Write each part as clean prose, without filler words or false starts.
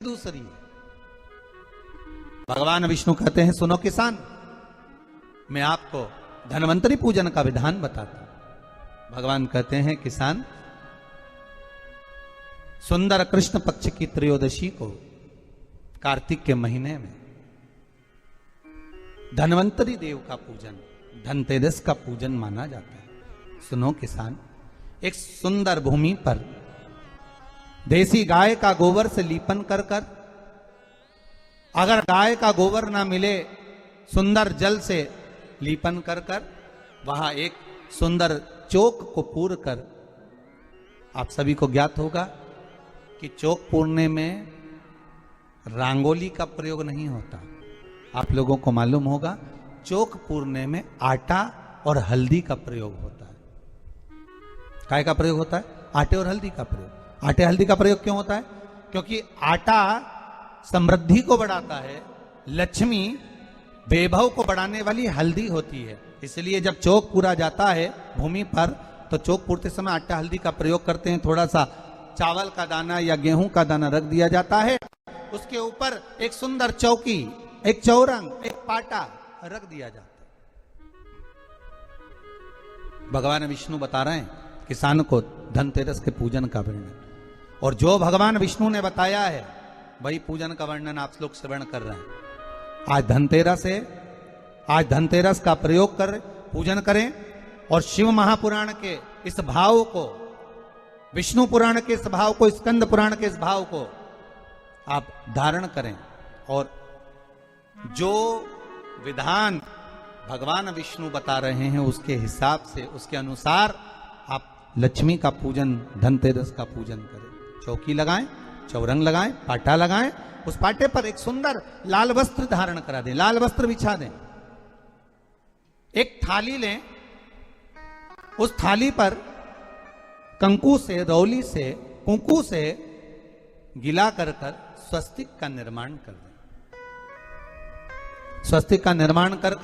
दूसरी भगवान विष्णु कहते हैं, सुनो किसान, मैं आपको धन्वंतरी पूजन का विधान बताता हूं। भगवान कहते हैं, किसान, सुंदर कृष्ण पक्ष की त्रयोदशी को कार्तिक के महीने में धन्वंतरी देव का पूजन, धनतेरस का पूजन माना जाता है। सुनो किसान, एक सुंदर भूमि पर देसी गाय का गोबर से लीपन कर कर, अगर गाय का गोबर ना मिले, सुंदर जल से लीपन कर कर वहां एक सुंदर चौक को पूर कर, आप सभी को ज्ञात होगा कि चौक पूरने में रंगोली का प्रयोग नहीं होता। आप लोगों को मालूम होगा, चौक पूरने में आटा और हल्दी का प्रयोग होता है। काय का प्रयोग होता है? आटे और हल्दी का प्रयोग। आटे हल्दी का प्रयोग क्यों होता है? क्योंकि आटा समृद्धि को बढ़ाता है, लक्ष्मी वैभव को बढ़ाने वाली हल्दी होती है। इसलिए जब चौक पूरा जाता है भूमि पर, तो चौक पूरते समय आटा हल्दी का प्रयोग करते हैं। थोड़ा सा चावल का दाना या गेहूं का दाना रख दिया जाता है, उसके ऊपर एक सुंदर चौकी, एक चौरंग, एक पाटा रख दिया जाता है। भगवान विष्णु बता रहे हैं किसान को धनतेरस के पूजन का वर्णन, और जो भगवान विष्णु ने बताया है वही पूजन का वर्णन आप लोग श्रवण कर रहे हैं। आज धनतेरस का प्रयोग कर पूजन करें, और शिव महापुराण के इस भाव को, विष्णु पुराण के इस भाव को, स्कंद पुराण के इस भाव को आप धारण करें, और जो विधान भगवान विष्णु बता रहे हैं उसके हिसाब से, उसके अनुसार आप लक्ष्मी का पूजन, धनतेरस का पूजन करें। चौकी लगाएं, चौरंग लगाएं, पाटा लगाएं, उस पाटे पर एक सुंदर लाल वस्त्र धारण करा दें, लाल वस्त्र बिछा दें। एक थाली लें, उस थाली पर कंकु से, रौली से, कुंकू से गिला कर स्वस्तिक का निर्माण कर दें। स्वस्तिक का निर्माण कर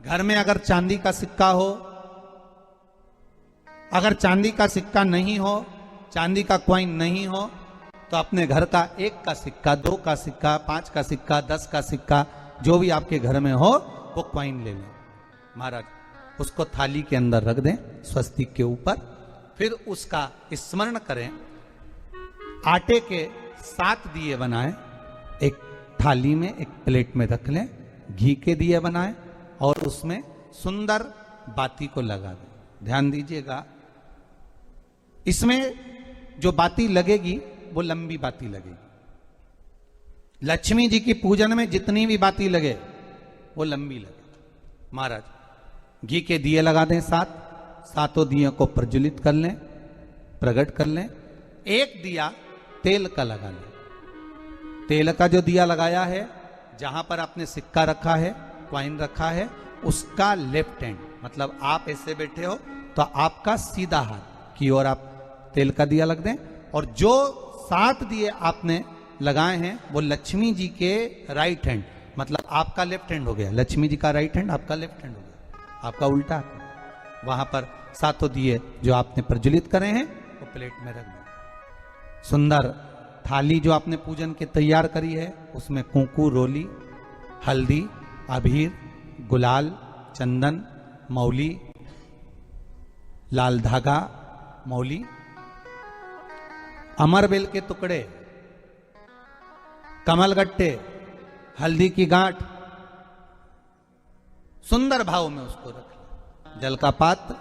घर में अगर चांदी का सिक्का हो, अगर चांदी का सिक्का नहीं हो, चांदी का कॉइन नहीं हो, तो अपने घर का 1 का सिक्का, 2 का सिक्का, 5 का सिक्का, 10 का सिक्का, जो भी आपके घर में हो वो कॉइन ले लें महाराज, उसको थाली के अंदर रख दें स्वस्तिक के ऊपर। फिर उसका स्मरण करें। आटे के 7 दिए बनाएं, एक थाली में, एक प्लेट में रख लें, घी के दिए बनाएं और उसमें सुंदर बाती को लगा दें। ध्यान दीजिएगा, इसमें जो बाती लगेगी वो लंबी बाती लगेगी। लक्ष्मी जी की पूजन में जितनी भी बाती लगे वो लंबी लगे। महाराज घी के दिए लगा दें 7, सातों दिए को प्रज्वलित कर लें, प्रकट कर लें। एक दिया तेल का लगा लें। तेल का जो दिया लगाया है, जहां पर आपने सिक्का रखा है, कॉइन रखा है, उसका लेफ्ट हैंड, मतलब आप ऐसे बैठे हो तो आपका सीधा हाथ की ओर आप तेल का दिया लग दें। और जो 7 दिए आपने लगाए हैं वो लक्ष्मी जी के राइट हैंड, मतलब आपका लेफ्ट हैंड हो गया, लक्ष्मी जी का राइट हैंड, आपका लेफ्ट हैंड हो गया, आपका उल्टा हाथ। वहां पर 7 दिए जो आपने प्रज्वलित करे हैं वो प्लेट में रख दें। सुंदर थाली जो आपने पूजन के तैयार करी है, उसमें कुंकू, रोली, हल्दी, अबीर, गुलाल, चंदन, मौली, लाल धागा, मौली, अमरबेल के टुकड़े, कमलगट्टे, हल्दी की गांठ, सुंदर भाव में उसको रख लें। जल का पात्र,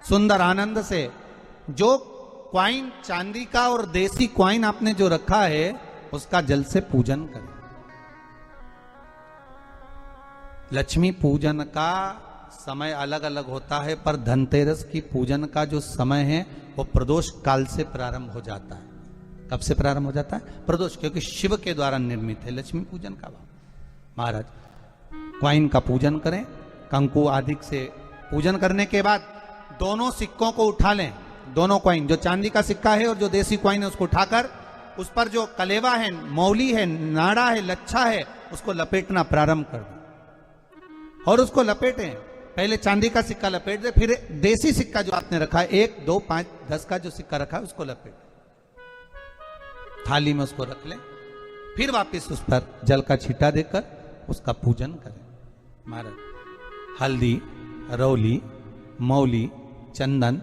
सुंदर आनंद से जो क्वाइन चांदी का और देसी क्वाइन आपने जो रखा है उसका जल से पूजन करें। लक्ष्मी पूजन का समय अलग अलग होता है, पर धनतेरस की पूजन का जो समय है वो प्रदोष काल से प्रारंभ हो जाता है। कब से प्रारंभ हो जाता है? प्रदोष, क्योंकि शिव के द्वारा निर्मित है लक्ष्मी पूजन का भाव। महाराज क्वाइन का पूजन करें, कंकु आदि से पूजन करने के बाद दोनों सिक्कों को उठा लें। दोनों क्वाइन, जो चांदी का सिक्का है और जो देसी क्वाइन है, उसको उठाकर उस पर जो कलेवा है, मौली है, नाड़ा है, लच्छा है, उसको लपेटना प्रारंभ कर दें और उसको लपेटें। पहले चांदी का सिक्का लपेट दे, फिर देसी सिक्का जो आपने रखा है, 1, 2, 5, 10 का जो सिक्का रखा है उसको लपेट, थाली में उसको रख लें। फिर वापस उस पर जल का छींटा देकर उसका पूजन करें। महाराज हल्दी, रौली, मौली, चंदन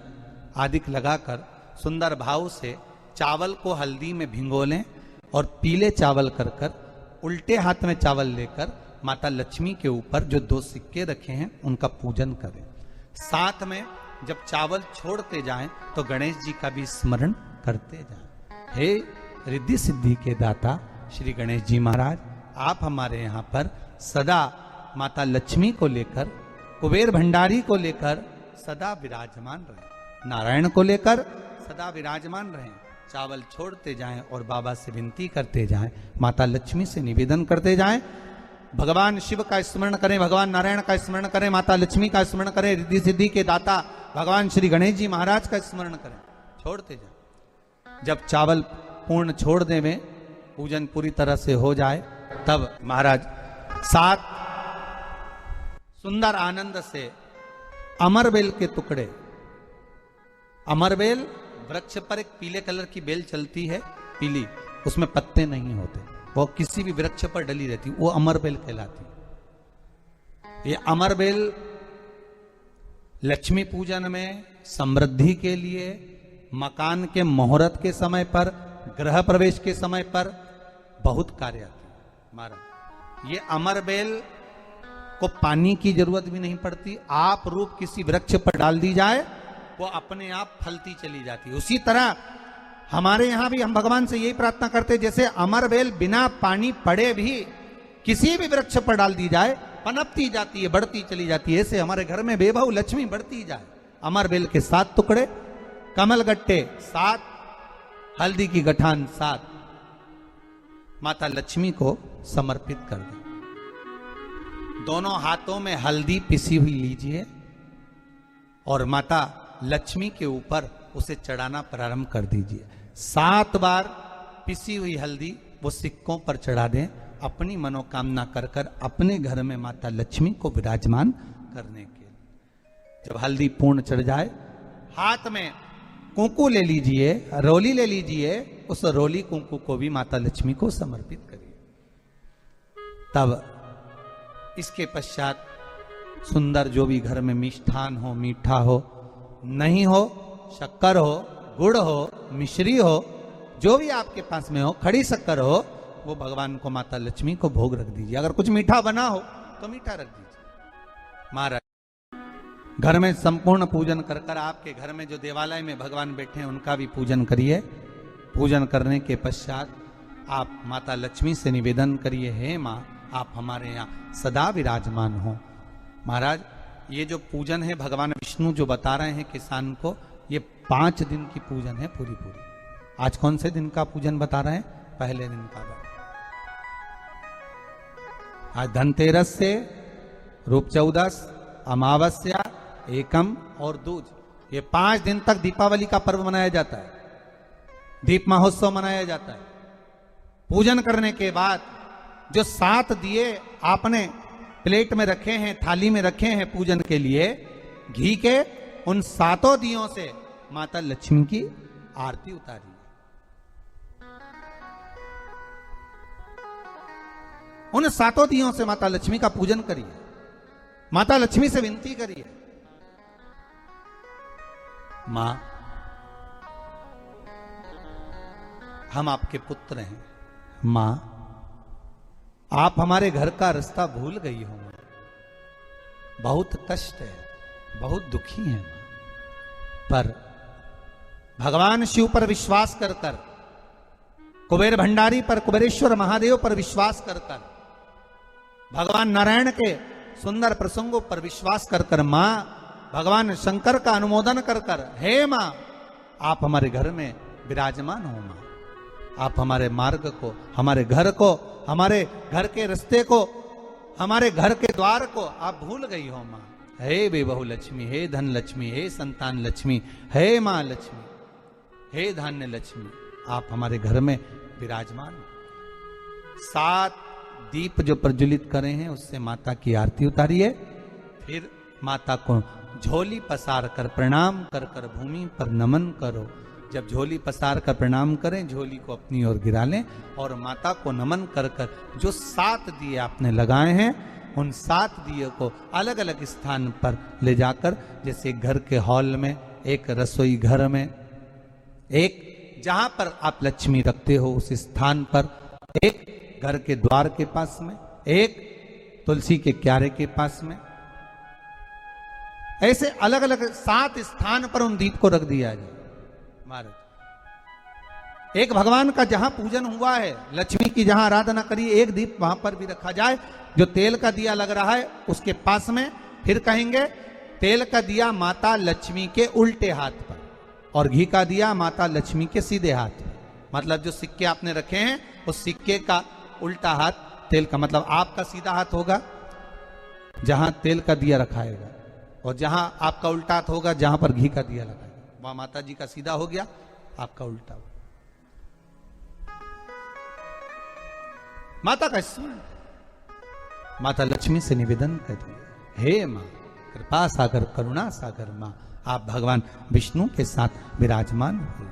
आदि लगाकर सुंदर भाव से चावल को हल्दी में भिगो लें और पीले चावल कर कर उल्टे हाथ में चावल लेकर माता लक्ष्मी के ऊपर जो 2 सिक्के रखे हैं उनका पूजन करें। साथ में जब चावल छोड़ते जाएं तो गणेश जी का भी स्मरण करते जाएं। हे रिद्धि सिद्धि के दाता श्री गणेश जी महाराज, आप हमारे यहाँ पर सदा माता लक्ष्मी को लेकर, कुबेर भंडारी को लेकर सदा विराजमान रहें, नारायण को लेकर सदा विराजमान रहें। चावल छोड़ते जाएं और बाबा से विनती करते जाएं, माता लक्ष्मी से निवेदन करते जाएं। भगवान शिव का स्मरण करें, भगवान नारायण का स्मरण करें, माता लक्ष्मी का स्मरण करें, रिद्धि सिद्धि के दाता भगवान श्री गणेश जी महाराज का स्मरण करें, छोड़ते जाएं। जब चावल पूर्ण छोड़ देवें, पूजन पूरी तरह से हो जाए, तब महाराज 7 सुंदर आनंद से अमरबेल के टुकड़े, अमरबेल वृक्ष पर एक पीले कलर की बेल चलती है, पीली, उसमें पत्ते नहीं होते, वो किसी भी वृक्ष पर डली रहती, वो अमरबेल कहलाती। ये अमरबेल लक्ष्मी पूजन में, समृद्धि के लिए, मकान के मुहूर्त के समय पर, गृह प्रवेश के समय पर बहुत कार्य आती है। महाराज ये अमरबेल को पानी की जरूरत भी नहीं पड़ती, आप रूप किसी वृक्ष पर डाल दी जाए वो अपने आप फलती चली जाती है। उसी तरह हमारे यहां भी हम भगवान से यही प्रार्थना करते, जैसे अमरबेल बिना पानी पड़े भी किसी भी वृक्ष पर डाल दी जाए पनपती जाती है, बढ़ती चली जाती है। ऐसे हमारे घर में बेबहू लक्ष्मी बढ़ती जाए। अमरबेल के 7 टुकड़े, कमल गट्टे 7, हल्दी की गठान 7 माता लक्ष्मी को समर्पित कर दें। दोनों हाथों में हल्दी पिसी हुई लीजिए और माता लक्ष्मी के ऊपर उसे चढ़ाना प्रारंभ कर दीजिए। 7 बार पिसी हुई हल्दी वो सिक्कों पर चढ़ा दें, अपनी मनोकामना कर कर अपने घर में माता लक्ष्मी को विराजमान करने के लिए। जब हल्दी पूर्ण चढ़ जाए, हाथ में कुंकू ले लीजिए, रोली ले लीजिए, उस रोली कुंकू को भी माता लक्ष्मी को समर्पित करिए। तब इसके पश्चात सुंदर जो भी घर में मिष्ठान हो, मीठा हो, नहीं हो शक्कर हो, गुड़ हो, मिश्री हो, जो भी आपके पास में हो, खड़ी शक्कर हो, वो भगवान को माता लक्ष्मी को भोग रख दीजिए। अगर कुछ मीठा बना हो तो मीठा रख दीजिए। महाराज घर में संपूर्ण पूजन कर कर आपके घर में जो देवालय में भगवान बैठे हैं उनका भी पूजन करिए। पूजन करने के पश्चात आप माता लक्ष्मी से निवेदन करिए, हे माँ आप हमारे यहाँ सदा विराजमान हो। महाराज ये जो पूजन है भगवान विष्णु जो बता रहे हैं किसान को, ये 5 दिन की पूजन है पूरी। आज कौन से दिन का पूजन बता रहे हैं? पहले दिन का। आज धनतेरस से रूप चौदस, अमावस्या, एकम और दूज, ये 5 दिन तक दीपावली का पर्व मनाया जाता है, दीप महोत्सव मनाया जाता है। पूजन करने के बाद जो 7 दिए आपने प्लेट में रखे हैं, थाली में रखे हैं पूजन के लिए घी के, उन 7 दियों से माता लक्ष्मी की आरती उतारी। उन 7 दियों से माता लक्ष्मी का पूजन करिए, माता लक्ष्मी से विनती करिए, मां हम आपके पुत्र हैं, मां आप हमारे घर का रास्ता भूल गई हो, बहुत कष्ट है, बहुत दुखी है, पर भगवान शिव पर विश्वास कर कर, कुबेर भंडारी पर, कुबेरेश्वर महादेव पर विश्वास कर कर, भगवान नारायण के सुंदर प्रसंगों पर विश्वास कर कर, मां भगवान शंकर का अनुमोदन कर कर, हे मां आप हमारे घर में विराजमान हो, मां आप हमारे मार्ग को, हमारे घर को, हमारे घर के रास्ते को, हमारे घर के द्वार को आप भूल गई हो मां। हे बेबहू लक्ष्मी, हे धन लक्ष्मी, हे संतान लक्ष्मी, हे मां लक्ष्मी, हे धान्य लक्ष्मी, आप हमारे घर में विराजमान हो। 7 दीप जो प्रज्वलित करे हैं उससे माता की आरती उतारिए। फिर माता को झोली पसार कर प्रणाम कर कर भूमि पर नमन करो। जब झोली पसार कर प्रणाम करें, झोली को अपनी ओर गिरा लें और माता को नमन कर कर जो 7 दिए आपने लगाए हैं, उन 7 दिए को अलग अलग स्थान पर ले जाकर, जैसे घर के हॉल में, एक रसोई घर में, एक जहां पर आप लक्ष्मी रखते हो उस स्थान पर, एक घर के द्वार के पास में, एक तुलसी के क्यारे के पास में, ऐसे अलग अलग 7 स्थान पर उन दीप को रख दिया जाए महाराज। एक भगवान का जहां पूजन हुआ है, लक्ष्मी की जहां आराधना करी, एक दीप वहां पर भी रखा जाए। जो तेल का दिया लग रहा है उसके पास में, फिर कहेंगे तेल का दिया माता लक्ष्मी के उल्टे हाथ पर और घी का दिया माता लक्ष्मी के सीधे हाथ पर। मतलब जो सिक्के आपने रखे हैं उस सिक्के का उल्टा हाथ तेल का, मतलब आपका सीधा हाथ होगा जहां तेल का दिया रखाएगा, और जहां आपका उल्टा हाथ होगा जहां पर घी का दिया लगाएगा, वहां माता जी का सीधा हो गया, आपका उल्टा हो। माता का स्मरण, माता लक्ष्मी से निवेदन करिए, हे मां कृपा सागर करुणा सागर मां, आप भगवान विष्णु के साथ विराजमान हो,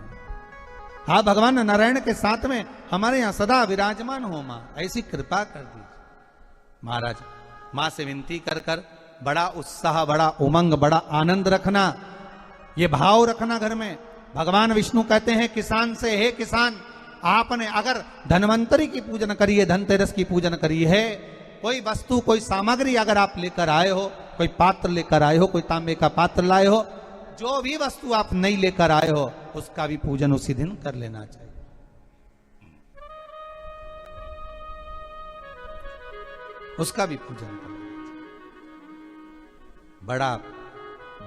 आप भगवान नारायण के साथ में हमारे यहां सदा विराजमान हो मां, ऐसी कृपा कर दीजिए। महाराज मां से विनती कर कर बड़ा उत्साह, बड़ा उमंग, बड़ा आनंद रखना, ये भाव रखना घर में। भगवान विष्णु कहते हैं किसान से, हे किसान, आपने अगर धनवंतरी की पूजन करी है, धनतेरस की पूजन करी है, कोई वस्तु, कोई सामग्री अगर आप लेकर आए हो, कोई पात्र लेकर आए हो, कोई तांबे का पात्र लाए हो, जो भी वस्तु आप नहीं लेकर आए हो उसका भी पूजन उसी दिन कर लेना चाहिए। उसका भी पूजन कर लेना चाहिए। बड़ा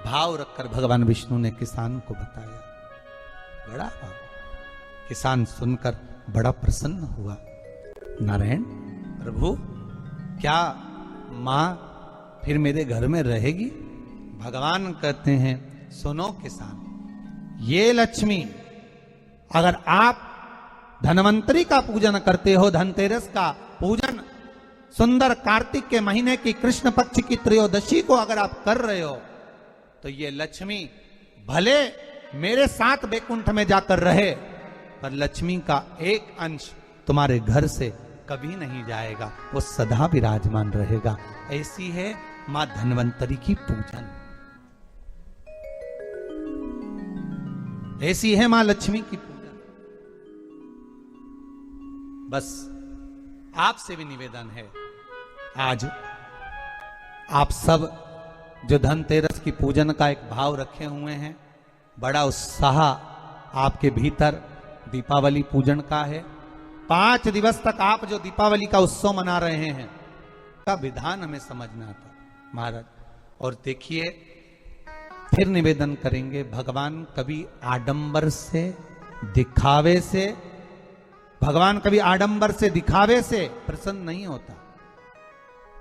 भाव रखकर भगवान विष्णु ने किसान को बताया, बड़ा भाव। किसान सुनकर बड़ा प्रसन्न हुआ। नारायण प्रभु, क्या मां फिर मेरे घर में रहेगी? भगवान कहते हैं सुनो किसान, ये लक्ष्मी अगर आप धनवंतरी का पूजन करते हो, धनतेरस का पूजन सुंदर कार्तिक के महीने की कृष्ण पक्ष की त्रयोदशी को अगर आप कर रहे हो, तो ये लक्ष्मी भले मेरे साथ बैकुंठ में जाकर रहे, पर लक्ष्मी का एक अंश तुम्हारे घर से कभी नहीं जाएगा, वो सदा विराजमान रहेगा। ऐसी है मां धनवंतरी की पूजन, ऐसी है मां लक्ष्मी की पूजन। बस आपसे भी निवेदन है, आज आप सब जो धनतेरस की पूजन का एक भाव रखे हुए हैं, बड़ा उत्साह आपके भीतर दीपावली पूजन का है। 5 दिवस तक आप जो दीपावली का उत्सव मना रहे हैं, का विधान हमें समझना था महाराज। और देखिए, फिर निवेदन करेंगे, भगवान कभी आडंबर से, दिखावे से, भगवान कभी आडंबर से, दिखावे से प्रसन्न नहीं होता।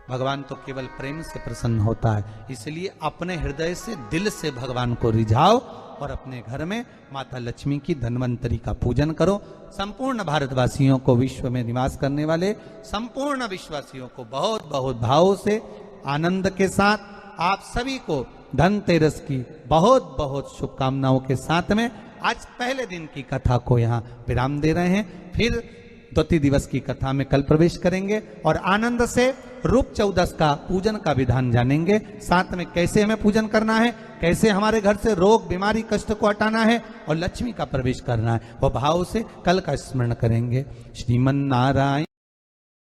भगवान तो केवल प्रेम से प्रसन्न होता है। इसलिए अपने हृदय से, दिल से भगवान को रिझाओ और अपने घर में माता लक्ष्मी की धनवंतरी का पूजन करो। संपूर्ण भारतवासियों को, विश्व में निवास करने वाले संपूर्ण विश्ववासियों को बहुत बहुत भाव से, आनंद के साथ आप सभी को धनतेरस की बहुत बहुत शुभकामनाओं के साथ में आज पहले दिन की कथा को यहाँ विराम दे रहे हैं। फिर द्वितीय दिवस की कथा में कल प्रवेश करेंगे और आनंद से रूप चौदस का पूजन का विधान जानेंगे। साथ में कैसे हमें पूजन करना है, कैसे हमारे घर से रोग, बीमारी, कष्ट को हटाना है और लक्ष्मी का प्रवेश करना है, वो भाव से कल का स्मरण करेंगे। श्रीमन नारायण।